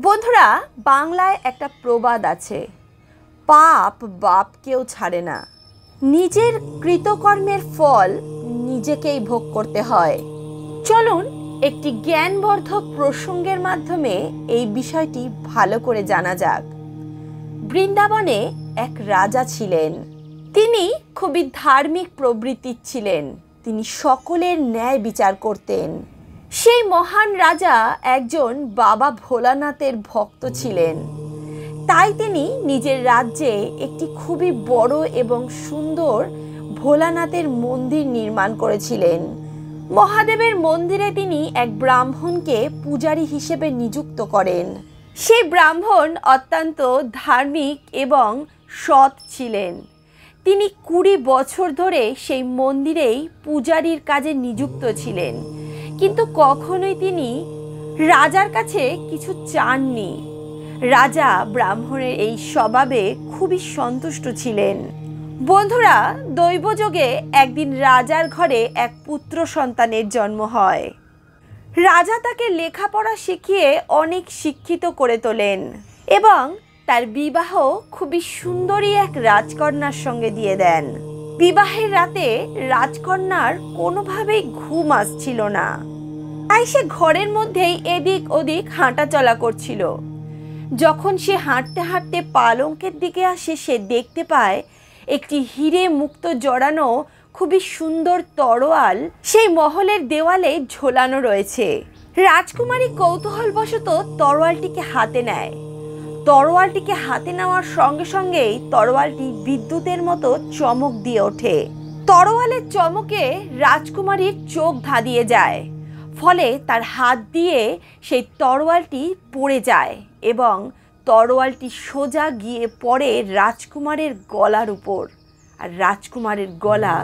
বন্ধুরা, বাংলায় একটা প্রবাদ আছে, পাপ বাপকেও ছাড়ে না। নিজের কৃতকর্মের ফল নিজেকেই ভোগ করতে হয়। চলুন একটি জ্ঞানবর্ধক প্রসঙ্গের মাধ্যমে এই বিষয়টি ভালো করে জানা যাক। বৃন্দাবনে এক রাজা ছিলেন। তিনি খুবই ধার্মিক প্রবৃত্তির ছিলেন। তিনি সকলের ন্যায় বিচার করতেন। সেই মহান রাজা একজন বাবা ভোলানাথের ভক্ত ছিলেন। তাই তিনি নিজের রাজ্যে একটি খুবই বড় এবং সুন্দর ভোলানাথের মন্দির নির্মাণ করেছিলেন। মহাদেবের মন্দিরে তিনি এক ব্রাহ্মণকে পূজারী হিসেবে নিযুক্ত করেন। সেই ব্রাহ্মণ অত্যন্ত ধার্মিক এবং সৎ ছিলেন। তিনি 20 বছর ধরে সেই মন্দিরেই পূজারীর কাজে নিযুক্ত ছিলেন, কিন্তু কখনোই তিনি রাজার কাছে কিছু চাননি। রাজা ব্রাহ্মণের এই স্বভাবে খুবই সন্তুষ্ট ছিলেন। বন্ধুরা, দৈবযোগে একদিন রাজার ঘরে এক পুত্র সন্তানের জন্ম হয়। রাজা তাকে লেখাপড়া শিখিয়ে অনেক শিক্ষিত করে তোলেন এবং তার বিবাহ খুবই সুন্দরী এক রাজকন্যার সঙ্গে দিয়ে দেন। বিবাহের রাতে রাজকন্যার কোনোভাবেই ঘুম আসছিল না। তাই সে ঘরের মধ্যেই এদিক ওদিক হাঁটাচলা করছিল। যখন সে হাঁটতে হাঁটতে পালঙ্কের দিকে আসে, সে দেখতে পায় একটি হিরে মুক্ত জড়ানো খুবই সুন্দর তরোয়াল সেই মহলের দেওয়ালে ঝোলানো রয়েছে। রাজকুমারী কৌতূহলবশত তরোয়ালটিকে হাতে নেয়। তরোয়ালটিকে হাতে নেওয়ার সঙ্গে সঙ্গেই তরোয়ালটি বিদ্যুতের মতো চমক দিয়ে ওঠে। তরোয়ালের চমকে রাজকুমারীর চোখ ধাঁধিয়ে যায়। ফলে তার হাত দিয়ে সেই তরোয়ালটি পড়ে যায় এবং তরোয়ালটি সোজা গিয়ে পড়ে রাজকুমারের গলার উপর। আর রাজকুমারের গলা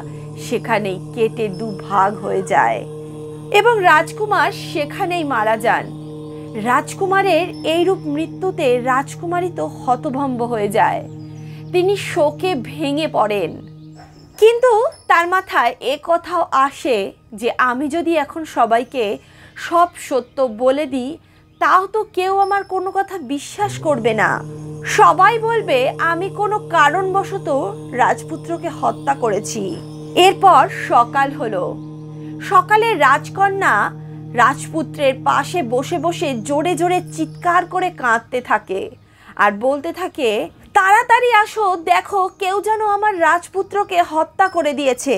সেখানেই কেটে দুভাগ হয়ে যায় এবং রাজকুমার সেখানেই মারা যান। রাজকুমারের এইরূপ মৃত্যুতে রাজকুমারী তো হতভম্ব হয়ে যায়। তিনি শোকে ভেঙে পড়েন। কিন্তু তার মাথায় এ কথাও আসে যে আমি যদি এখন সবাইকে সব সত্য বলে দিই, তাও তো কেউ আমার কোনো কথা বিশ্বাস করবে না। সবাই বলবে আমি কোনো কারণবশত রাজপুত্রকে হত্যা করেছি। এরপর সকাল হলো। সকালে রাজকন্যা রাজপুত্রের পাশে বসে বসে জোরে জোরে চিৎকার করে কাঁদতে থাকে আর বলতে থাকে, তাড়াতাড়ি আসো, দেখো কেউ যেন আমার রাজপুত্রকে হত্যা করে দিয়েছে।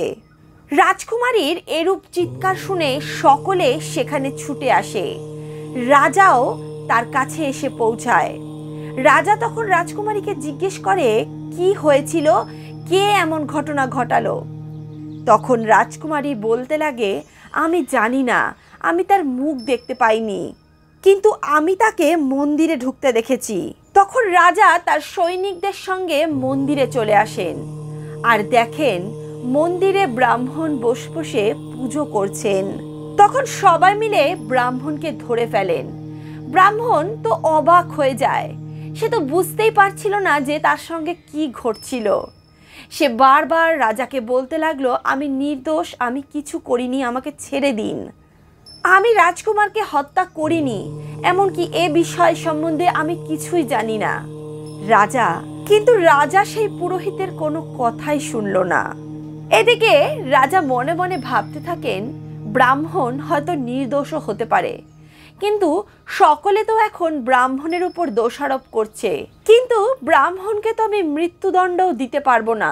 রাজকুমারীর এরূপ চিৎকার শুনে সকলে সেখানে ছুটে আসে। রাজাও তার কাছে এসে পৌঁছায়। রাজা তখন রাজকুমারীকে জিজ্ঞেস করে, কি হয়েছিল, কে এমন ঘটনা ঘটালো? তখন রাজকুমারী বলতে লাগে, আমি জানি না, আমি তার মুখ দেখতে পাইনি, কিন্তু আমি তাকে মন্দিরে ঢুকতে দেখেছি। তখন রাজা তার সৈনিকদের সঙ্গে মন্দিরে চলে আসেন আর দেখেন মন্দিরে ব্রাহ্মণ বসে বসে পুজো করছেন। তখন সবাই মিলে ব্রাহ্মণকে ধরে ফেলেন। ব্রাহ্মণ তো অবাক হয়ে যায়। সে তো বুঝতেই পারছিল না যে তার সঙ্গে কি ঘটছিল। সে বারবার রাজাকে বলতে লাগলো, আমি নির্দোষ, আমি কিছু করিনি, আমাকে ছেড়ে দিন, আমি রাজকুমারকে হত্যা করিনি, এমনকি এ বিষয় সম্বন্ধে আমি কিছুই জানি না। কিন্তু রাজা সেই পুরোহিতের কোনো কথাই শুনল না। এদিকে রাজা মনে মনে ভাবতে থাকেন, ব্রাহ্মণ হয়তো নির্দোষও হতে পারে, কিন্তু সকলে তো এখন ব্রাহ্মণের উপর দোষারোপ করছে। কিন্তু ব্রাহ্মণকে তো আমি মৃত্যুদণ্ডও দিতে পারবো না,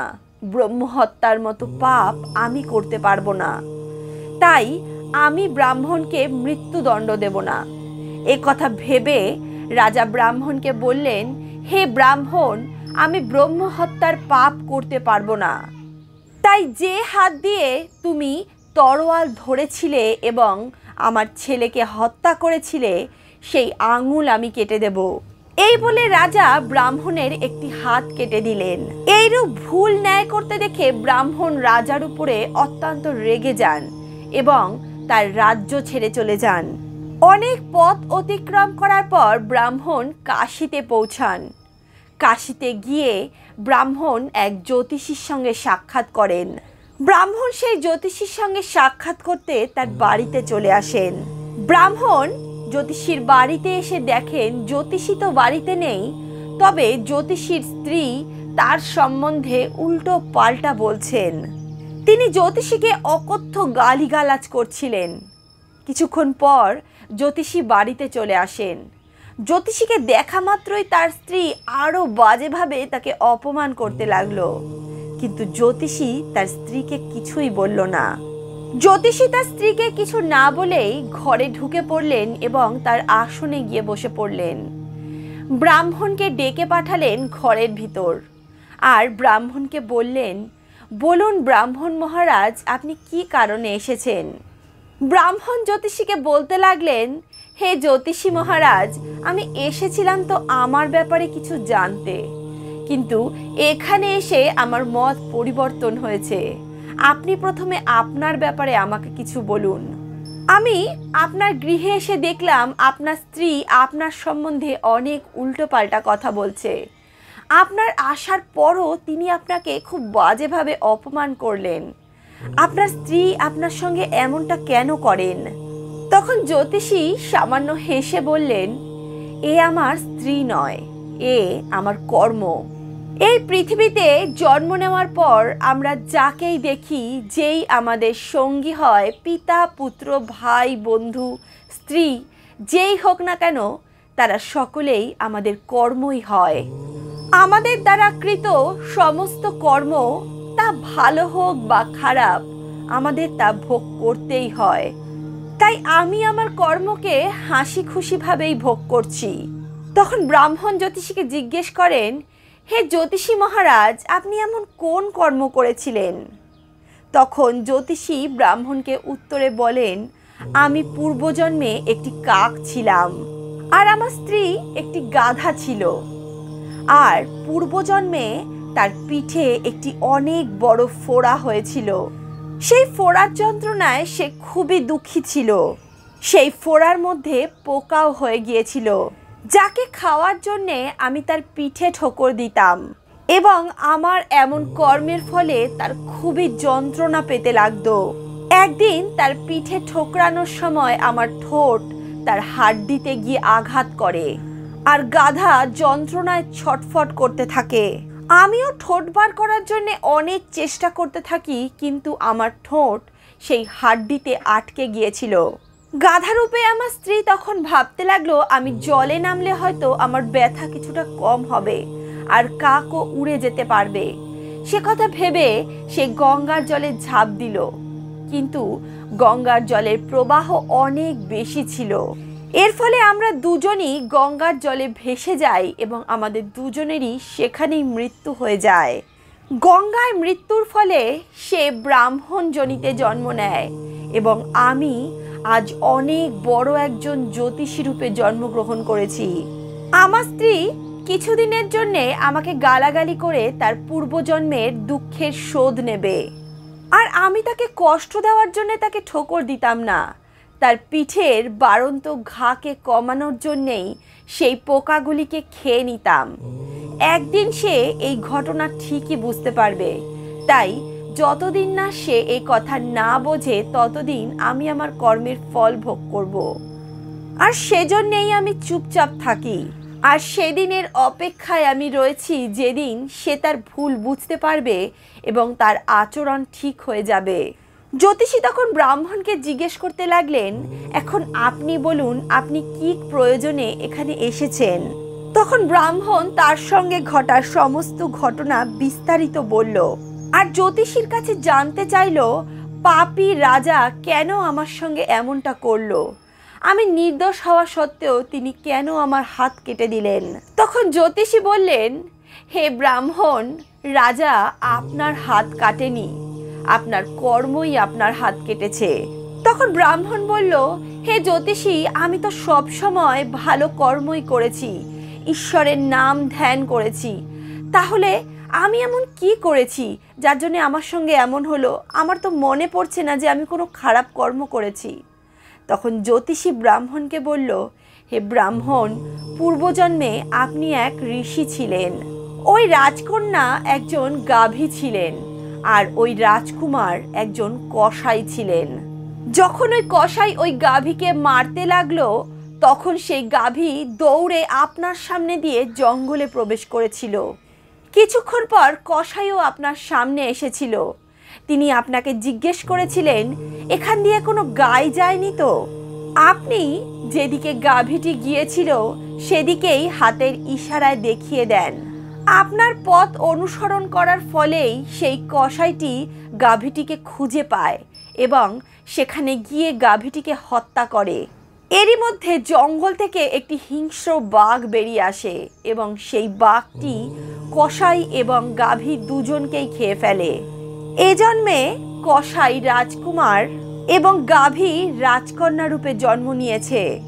ব্রহ্মহত্যার মতো পাপ আমি করতে পারবো না। তাই আমি ব্রাহ্মণকে মৃত্যুদণ্ড দেব না। এ কথা ভেবে রাজা ব্রাহ্মণকে বললেন, হে ব্রাহ্মণ, আমি ব্রহ্মহত্যার পাপ করতে পারবো না। তাই যে হাত দিয়ে তুমি তরোয়াল ধরেছিলে এবং আমার ছেলেকে হত্যা করেছিলে, সেই আঙুল আমি কেটে দেব। এই বলে রাজা ব্রাহ্মণের একটি হাত কেটে দিলেন। এইরূপ ভুল ন্যায় করতে দেখে ব্রাহ্মণ রাজার উপরে অত্যন্ত রেগে যান এবং তার রাজ্য ছেড়ে চলে যান। অনেক পথ অতিক্রম করার পর ব্রাহ্মণ কাশীতে পৌঁছান। কাশীতে গিয়ে ব্রাহ্মণ এক জ্যোতিষীর সঙ্গে সাক্ষাৎ করেন। ব্রাহ্মণ সেই জ্যোতিষীর সঙ্গে সাক্ষাৎ করতে তার বাড়িতে চলে আসেন। ব্রাহ্মণ জ্যোতিষীর বাড়িতে এসে দেখেন জ্যোতিষী তো বাড়িতে নেই, তবে জ্যোতিষীর স্ত্রী তার সম্বন্ধে উল্টো পাল্টা বলছেন। তিনি জ্যোতিষীকে অকথ্য গালিগালাজ করছিলেন। কিছুক্ষণ পর জ্যোতিষী বাড়িতে চলে আসেন। জ্যোতিষীকে দেখা মাত্রই তার স্ত্রী আরো বাজেভাবে তাকে অপমান করতে লাগলো, কিন্তু জ্যোতিষী তার স্ত্রীকে কিছুই বলল না। জ্যোতিষী তার স্ত্রীকে কিছু না বলেই ঘরে ঢুকে পড়লেন এবং তার আসনে গিয়ে বসে পড়লেন। ব্রাহ্মণকে ডেকে পাঠালেন ঘরের ভিতর, আর ব্রাহ্মণকে বললেন, বলুন ব্রাহ্মণ মহারাজ, আপনি কি কারণে এসেছেন? ব্রাহ্মণ জ্যোতিষীকে বলতে লাগলেন, হে জ্যোতিষী মহারাজ, আমি এসেছিলাম তো আমার ব্যাপারে কিছু জানতে, কিন্তু এখানে এসে আমার মত পরিবর্তন হয়েছে। আপনি প্রথমে আপনার ব্যাপারে আমাকে কিছু বলুন। আমি আপনার গৃহে এসে দেখলাম আপনার স্ত্রী আপনার সম্বন্ধে অনেক উল্টোপাল্টা কথা বলছে। আপনার আসার পরও তিনি আপনাকে খুব বাজেভাবে অপমান করলেন। আপনার স্ত্রী আপনার সঙ্গে এমনটা কেন করেন? তখন জ্যোতিষী সামান্য হেসে বললেন, এ আমার স্ত্রী নয়, এ আমার কর্ম। এই পৃথিবীতে জন্ম নেওয়ার পর আমরা যাকেই দেখি, যেই আমাদের সঙ্গী হয়, পিতা পুত্র ভাই বন্ধু স্ত্রী যেই হোক না কেন, তারা সকলেই আমাদের কর্মই হয়। আমাদের দ্বারা কৃত সমস্ত কর্ম, তা ভালো হোক বা খারাপ, আমাদের তা ভোগ করতেই হয়। তাই আমি আমার কর্মকে হাসি খুশিভাবেই ভোগ করছি। তখন ব্রাহ্মণ জ্যোতিষীকে জিজ্ঞেস করেন, হে জ্যোতিষী মহারাজ, আপনি এমন কোন কর্ম করেছিলেন? তখন জ্যোতিষী ব্রাহ্মণকে উত্তরে বলেন, আমি পূর্বজন্মে একটি কাক ছিলাম, আর আমার স্ত্রী একটি গাধা ছিল। আর পূর্বজন্মে তার পিঠে একটি অনেক বড় ফোড়া হয়েছিল। সেই ফোড়ার যন্ত্রণায় সে খুবই দুঃখী ছিল। সেই ফোড়ার মধ্যে পোকাও হয়ে গিয়েছিল, যাকে খাওয়ার জন্যে আমি তার পিঠে ঠোকর দিতাম, এবং আমার এমন কর্মের ফলে তার খুবই যন্ত্রণা পেতে লাগতো। একদিন তার পিঠে ঠোকরানোর সময় আমার ঠোঁট তার হাড্ডিতে গিয়ে আঘাত করে, আর গাধা যন্ত্রণায় ছটফট করতে থাকে। আমিও ঠোঁট বার করার জন্য অনেক চেষ্টা করতে থাকি, কিন্তু আমার ঠোঁট সেই হাড্ডিতে আটকে গিয়েছিল। গাধারূপে আমার স্ত্রী তখন ভাবতে লাগলো, আমি জলে নামলে হয়তো আমার ব্যথা কিছুটা কম হবে, আর কাকও উড়ে যেতে পারবে। সে কথা ভেবে সে গঙ্গার জলে ঝাঁপ দিল, কিন্তু গঙ্গার জলের প্রবাহ অনেক বেশি ছিল। এর ফলে আমরা দুজনই গঙ্গার জলে ভেসে যাই এবং আমাদের দুজনেরই সেখানেই মৃত্যু হয়ে যায়। গঙ্গায় মৃত্যুর ফলে সে ব্রাহ্মণ জনিতে জন্ম নেয়, এবং আমি আজ অনেক বড় একজন জ্যোতিষী রূপে জন্মগ্রহণ করেছি। আমার স্ত্রী কিছুদিনের জন্যে আমাকে গালাগালি করে তার পূর্বজন্মের দুঃখের শোধ নেবে, আর আমি তাকে কষ্ট দেওয়ার জন্য তাকে ঠোকর দিতাম না। তার পিঠের বাড়ন্ত ঘাকে কমানোর জন্যেই সেই পোকাগুলিকে খেয়ে নিতাম। একদিন সে এই ঘটনা ঠিকই বুঝতে পারবে, তাই যতদিন না সে এই কথা না বোঝে ততদিন আমি আমার কর্মের ফল ভোগ করব, আর সেজন্যেই আমি চুপচাপ থাকি। আর সেদিনের অপেক্ষায় আমি রয়েছি, যেদিন সে তার ভুল বুঝতে পারবে এবং তার আচরণ ঠিক হয়ে যাবে। জ্যোতিষী তখন ব্রাহ্মণকে জিজ্ঞেস করতে লাগলেন, এখন আপনি বলুন, আপনি কি প্রয়োজনে এখানে এসেছেন? তখন ব্রাহ্মণ তার সঙ্গে ঘটা সমস্ত ঘটনা বিস্তারিত বলল, আর জ্যোতিষীর কাছে জানতে চাইল, পাপী রাজা কেন আমার সঙ্গে এমনটা করলো? আমি নির্দোষ হওয়া সত্ত্বেও তিনি কেন আমার হাত কেটে দিলেন? তখন জ্যোতিষী বললেন, হে ব্রাহ্মণ, রাজা আপনার হাত কাটেনি, আপনার কর্মই আপনার হাত কেটেছে। তখন ব্রাহ্মণ বলল, হে জ্যোতিষী, আমি তো সব সময় ভালো কর্মই করেছি, ঈশ্বরের নাম ধ্যান করেছি, তাহলে আমি এমন কি করেছি যার জন্য আমার সঙ্গে এমন হলো? আমার তো মনে পড়ছে না যে আমি কোনো খারাপ কর্ম করেছি। তখন জ্যোতিষী ব্রাহ্মণকে বলল, হে ব্রাহ্মণ, পূর্বজন্মে আপনি এক ঋষি ছিলেন। ওই রাজকন্যা একজন গাভী ছিলেন, আর ওই রাজকুমার একজন কসাই ছিলেন। যখন ওই কসাই ওই গাভীকে মারতে লাগলো, তখন সেই গাভী দৌড়ে আপনার সামনে দিয়ে জঙ্গলে প্রবেশ করেছিল। কিছুক্ষণ পর কসাইও আপনার সামনে এসেছিল। তিনি আপনাকে জিজ্ঞেস করেছিলেন, এখান দিয়ে কোনো গাই যায়নি তো? আপনি যেদিকে গাভীটি গিয়েছিল সেদিকেই হাতের ইশারায় দেখিয়ে দেন। আপনার পথ অনুসরণ করার ফলেই সেই কসাইটি গাভীটিকে খুঁজে পায় এবং সেখানে গিয়ে গাভীটিকে হত্যা করে। এরই মধ্যে জঙ্গল থেকে একটি হিংস্র বাঘ বেরিয়ে আসে এবং সেই বাঘটি কসাই এবং গাভী দুজনকেই খেয়ে ফেলে। এ জন্মে কসাই রাজকুমার এবং গাভী রাজকন্যা রূপে জন্ম নিয়েছে।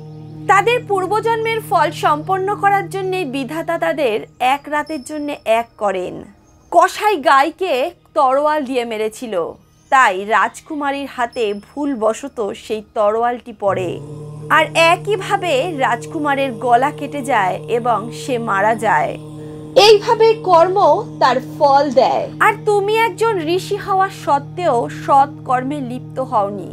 তাদের পূর্বজন্মের ফল সম্পন্ন করার জন্য বিধাতা তাদের এক রাতের জন্য এক করেন। কসাই গাইকে তরোয়াল দিয়ে মেরেছিল, তাই রাজকুমারীর হাতে ভুলবশত সেই তরোয়ালটি পড়ে আর একইভাবে রাজকুমারের গলা কেটে যায় এবং সে মারা যায়। এইভাবে কর্ম তার ফল দেয়। আর তুমি একজন ঋষি হওয়া সত্ত্বেও সৎ কর্মে লিপ্ত হওনি।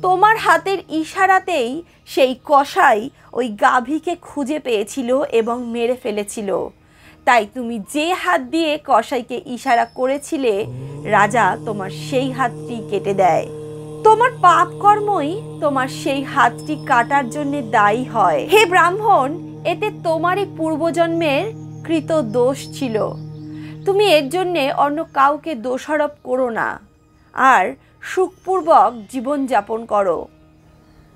তোমার হাতের ইশারাতেই সেই কসাই ওই গাভীকে খুঁজে পেয়েছিল এবং মেরে ফেলেছিল। তাই তুমি যে হাত দিয়ে কসাইকে ইশারা করেছিলে, রাজা তোমার সেই হাতটি কেটে দেয়। তোমার পাপ কর্মই তোমার সেই হাতটি কাটার জন্য দায়ী হয়। হে ব্রাহ্মণ, এতে তোমারই পূর্বজন্মের কৃত দোষ ছিল। তুমি এর জন্যে অন্য কাউকে দোষারোপ করো না আর সুখপূর্বক জীবনযাপন করো।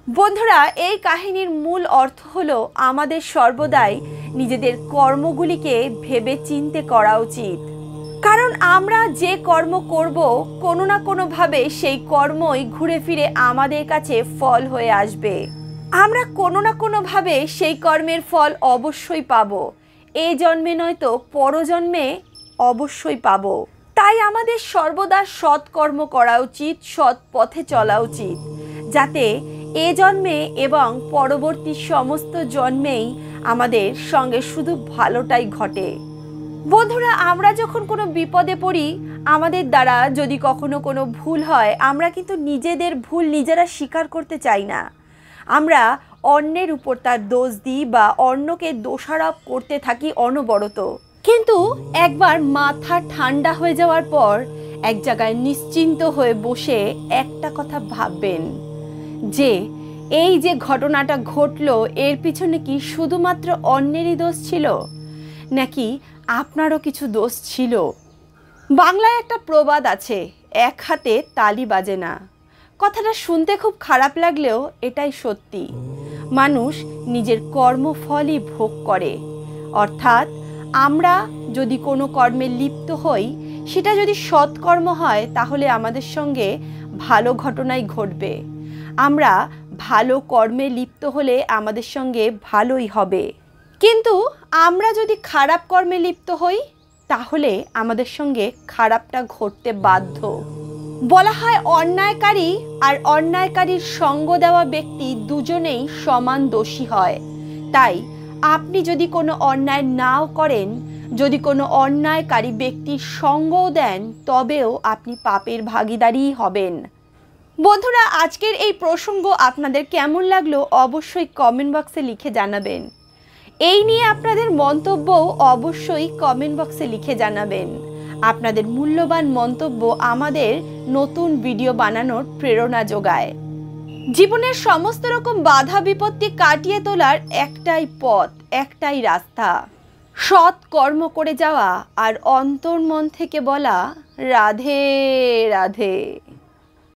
বন্ধুরা, এই কাহিনীর মূল অর্থ হলো আমাদের সর্বদাই নিজেদের কর্মগুলিকে ভেবে চিন্তে করা উচিত। কারণ আমরা যে কর্ম করব, কোনো না কোনোভাবে সেই কর্মই ঘুরে ফিরে আমাদের কাছে ফল হয়ে আসবে। আমরা কোনো না কোনোভাবে সেই কর্মের ফল অবশ্যই পাবো। এই জন্মে নয়তো পরজন্মে অবশ্যই পাবো। তাই আমাদের সর্বদা সৎ কর্ম করা উচিত, সৎ পথে চলা উচিত, যাতে এ জন্মে এবং পরবর্তী সমস্ত জন্মেই আমাদের সঙ্গে শুধু ভালোটাই ঘটে। বন্ধুরা, আমরা যখন কোনো বিপদে পড়ি, আমাদের দ্বারা যদি কখনো কোনো ভুল হয়, আমরা কিন্তু নিজেদের ভুল নিজেরা স্বীকার করতে চাই না। আমরা অন্যের উপর তার দোষ দিই বা অন্যকে দোষারোপ করতে থাকি অনবরত। কিন্তু একবার মাথা ঠান্ডা হয়ে যাওয়ার পর এক জায়গায় নিশ্চিন্ত হয়ে বসে একটা কথা ভাববেন যে এই যে ঘটনাটা ঘটলো, এর পিছনে কি শুধুমাত্র অন্যেরই দোষ ছিল, নাকি আপনারও কিছু দোষ ছিল? বাংলায় একটা প্রবাদ আছে, এক হাতে তালি বাজে না। কথাটা শুনতে খুব খারাপ লাগলেও এটাই সত্যি। মানুষ নিজের কর্মফলই ভোগ করে। অর্থাৎ আমরা যদি কোনো কর্মে লিপ্ত হই, সেটা যদি সৎকর্ম হয়, তাহলে আমাদের সঙ্গে ভালো ঘটনাই ঘটবে। আমরা ভালো কর্মে লিপ্ত হলে আমাদের সঙ্গে ভালোই হবে। কিন্তু আমরা যদি খারাপ কর্মে লিপ্ত হই, তাহলে আমাদের সঙ্গে খারাপটা ঘটতে বাধ্য। বলা হয় অন্যায়কারী আর অন্যায়কারীর সঙ্গ দেওয়া ব্যক্তি দুজনেই সমান দোষী হয়। তাই আপনি যদি কোনো অন্যায় নাও করেন, যদি কোনো অন্যায়কারী ব্যক্তির সঙ্গও দেন, তবেও আপনি পাপের ভাগীদারই হবেন। বন্ধুরা, আজকের এই প্রসঙ্গ আপনাদের কেমন লাগলো অবশ্যই কমেন্ট বক্সে লিখে জানাবেন। এই নিয়ে আপনাদের মন্তব্যও অবশ্যই কমেন্ট বক্সে লিখে জানাবেন। আপনাদের মূল্যবান মন্তব্য আমাদের নতুন ভিডিও বানানোর প্রেরণা যোগায়। জীবনের সমস্ত রকম বাধা বিপত্তি কাটিয়ে তোলার একটাই পথ, একটাই রাস্তা, সৎ কর্ম করে যাওয়া আর অন্তর্মন থেকে বলা রাধে রাধে।